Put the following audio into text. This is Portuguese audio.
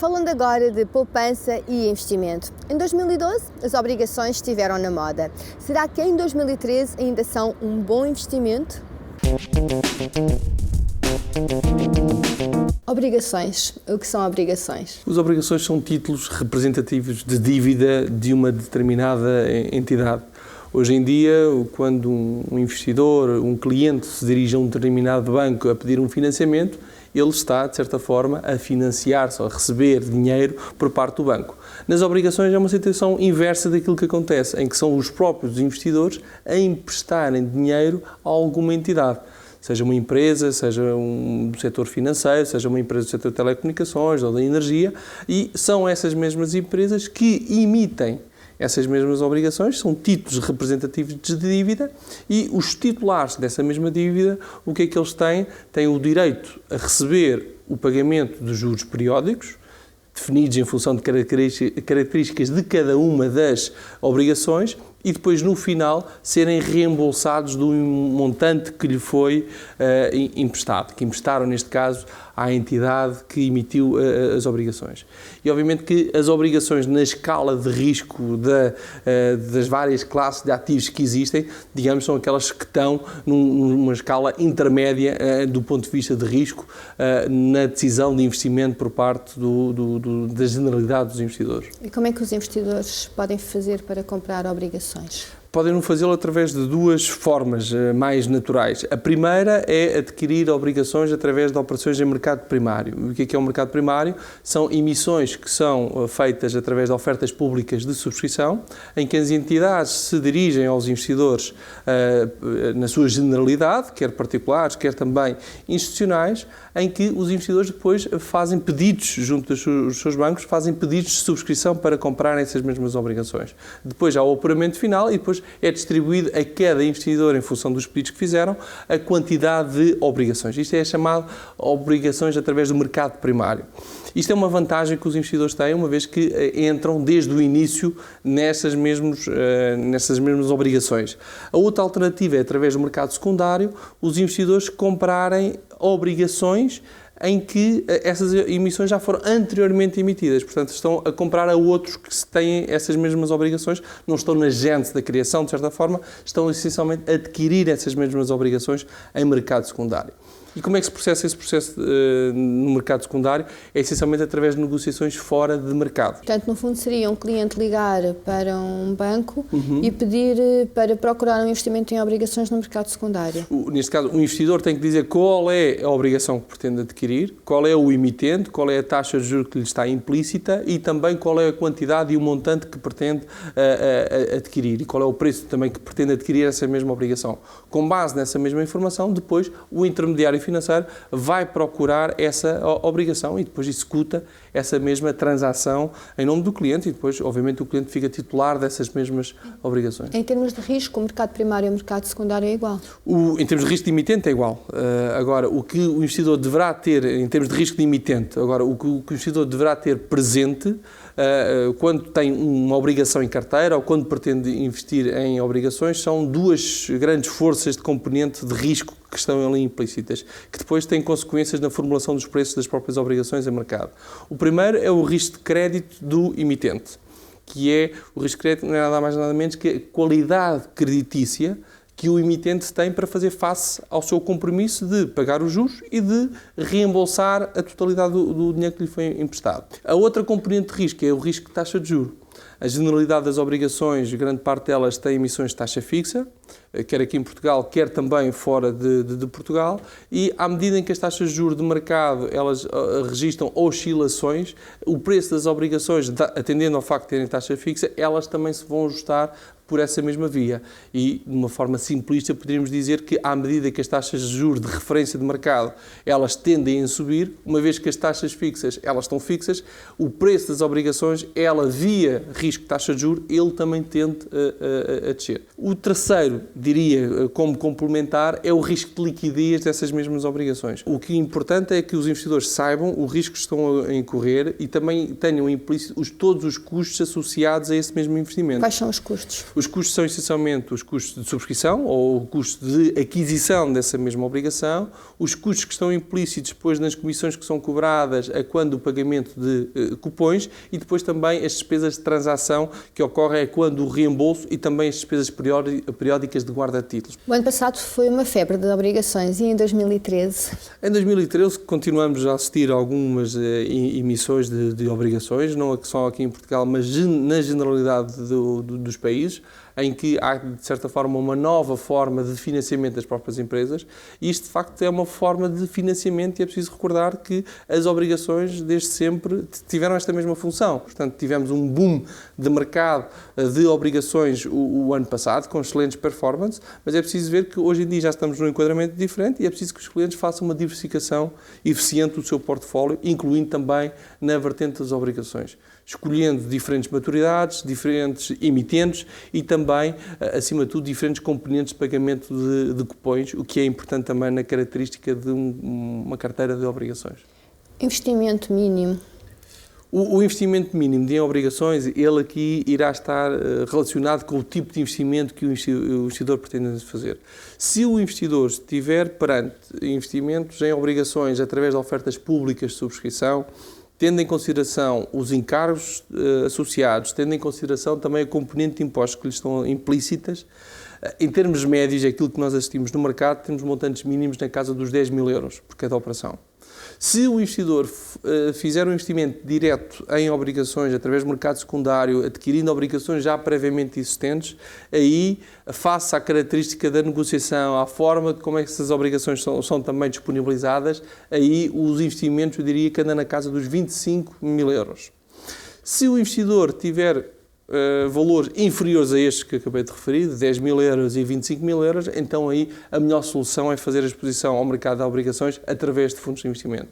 Falando agora de poupança e investimento. Em 2012, as obrigações estiveram na moda. Será que em 2013 ainda são um bom investimento? Obrigações. O que são obrigações? As obrigações são títulos representativos de dívida de uma determinada entidade. Hoje em dia, quando um investidor, um cliente se dirige a um determinado banco a pedir um financiamento, ele está, de certa forma, a financiar-se ou a receber dinheiro por parte do banco. Nas obrigações é uma situação inversa daquilo que acontece, em que são os próprios investidores a emprestarem dinheiro a alguma entidade. Seja uma empresa, seja um setor financeiro, seja uma empresa do setor de telecomunicações ou da energia, e são essas mesmas empresas que emitem essas mesmas obrigações, são títulos representativos de dívida, e os titulares dessa mesma dívida, o que é que eles têm? Têm o direito a receber o pagamento dos juros periódicos, definidos em função de características de cada uma das obrigações, e depois, no final, serem reembolsados do montante que lhe foi emprestado, que emprestaram, neste caso, à entidade que emitiu as obrigações. E, obviamente, que as obrigações na escala de risco das várias classes de ativos que existem, digamos, são aquelas que estão numa escala intermédia do ponto de vista de risco na decisão de investimento por parte da generalidade dos investidores. E como é que os investidores podem fazer para comprar obrigações? Podem fazê-lo através de duas formas mais naturais. A primeira é adquirir obrigações através de operações em mercado primário. O que é o mercado primário? São emissões que são feitas através de ofertas públicas de subscrição, em que as entidades se dirigem aos investidores na sua generalidade, quer particulares, quer também institucionais, em que os investidores depois fazem pedidos junto dos seus bancos, fazem pedidos de subscrição para comprarem essas mesmas obrigações. Depois há o apuramento final e depois é distribuído a cada investidor, em função dos pedidos que fizeram, a quantidade de obrigações. Isto é chamado obrigações através do mercado primário. Isto é uma vantagem que os investidores têm, uma vez que entram desde o início nessas mesmas obrigações. A outra alternativa é, através do mercado secundário, os investidores comprarem obrigações em que essas emissões já foram anteriormente emitidas. Portanto, estão a comprar a outros que têm essas mesmas obrigações, não estão na gênese da criação, de certa forma, estão essencialmente a adquirir essas mesmas obrigações em mercado secundário. E como é que se processa esse processo no mercado secundário? É essencialmente através de negociações fora de mercado. Portanto, no fundo, seria um cliente ligar para um banco e pedir para procurar um investimento em obrigações no mercado secundário. Neste caso, o investidor tem que dizer qual é a obrigação que pretende adquirir, qual é o emitente, qual é a taxa de juros que lhe está implícita e também qual é a quantidade e o montante que pretende adquirir e qual é o preço também que pretende adquirir essa mesma obrigação. Com base nessa mesma informação, depois o intermediário financeiro vai procurar essa obrigação e depois executa essa mesma transação em nome do cliente e depois, obviamente, o cliente fica titular dessas mesmas obrigações. Em termos de risco, o mercado primário e o mercado secundário é igual? Em termos de risco de emitente é igual. Agora, o que o investidor deverá ter, em termos de risco de emitente, agora, o que o investidor deverá ter presente quando tem uma obrigação em carteira ou quando pretende investir em obrigações, são duas grandes forças de componente de risco que estão ali implícitas, que depois têm consequências na formulação dos preços das próprias obrigações em mercado. O primeiro é o risco de crédito do emitente, que é o risco de crédito não é nada mais nada menos que a qualidade creditícia que o emitente tem para fazer face ao seu compromisso de pagar os juros e de reembolsar a totalidade do dinheiro que lhe foi emprestado. A outra componente de risco é o risco de taxa de juros. A generalidade das obrigações, grande parte delas tem emissões de taxa fixa, quer aqui em Portugal, quer também fora de Portugal, e à medida em que as taxas de juros de mercado elas registram oscilações, o preço das obrigações, atendendo ao facto de terem taxa fixa, elas também se vão ajustar por essa mesma via. E, de uma forma simplista, poderíamos dizer que, à medida que as taxas de juros de referência de mercado elas tendem a subir, uma vez que as taxas fixas elas estão fixas, o preço das obrigações, ela via risco de taxa de juros, ele também tende a descer. O terceiro, diria, como complementar, é o risco de liquidez dessas mesmas obrigações. O que é importante é que os investidores saibam o risco que estão a incorrer e também tenham implícito todos os custos associados a esse mesmo investimento. Quais são os custos? Os custos são essencialmente os custos de subscrição ou o custo de aquisição dessa mesma obrigação, os custos que estão implícitos depois nas comissões que são cobradas a quando o pagamento de cupons e depois também as despesas de transação que ocorrem quando o reembolso e também as despesas periódicas de guarda de títulos. O ano passado foi uma febre de obrigações e em 2013? Em 2013 continuamos a assistir a algumas emissões de obrigações, não só aqui em Portugal, mas na generalidade dos países, em que há, de certa forma, uma nova forma de financiamento das próprias empresas. E isto, de facto, é uma forma de financiamento e é preciso recordar que as obrigações, desde sempre, tiveram esta mesma função. Portanto, tivemos um boom de mercado de obrigações o ano passado, com excelentes performances, mas é preciso ver que hoje em dia já estamos num enquadramento diferente e é preciso que os clientes façam uma diversificação eficiente do seu portfólio, incluindo também na vertente das obrigações, escolhendo diferentes maturidades, diferentes emitentes e também, acima de tudo, diferentes componentes de pagamento de cupons, o que é importante também na característica de uma carteira de obrigações. Investimento mínimo. O investimento mínimo de obrigações, ele aqui irá estar relacionado com o tipo de investimento que o investidor pretende fazer. Se o investidor estiver perante investimentos em obrigações através de ofertas públicas de subscrição, tendo em consideração os encargos associados, tendo em consideração também a componente de impostos que lhes estão implícitas, em termos médios, aquilo que nós assistimos no mercado, temos montantes mínimos na casa dos 10 mil euros por cada operação. Se o investidor fizer um investimento direto em obrigações através do mercado secundário, adquirindo obrigações já previamente existentes, aí, face à característica da negociação, à forma de como é que essas obrigações são também disponibilizadas, aí os investimentos, eu diria que andam na casa dos 25 mil euros. Se o investidor tiver valores inferiores a estes que acabei de referir, de 10 mil euros e 25 mil euros, então aí a melhor solução é fazer a exposição ao mercado de obrigações através de fundos de investimento.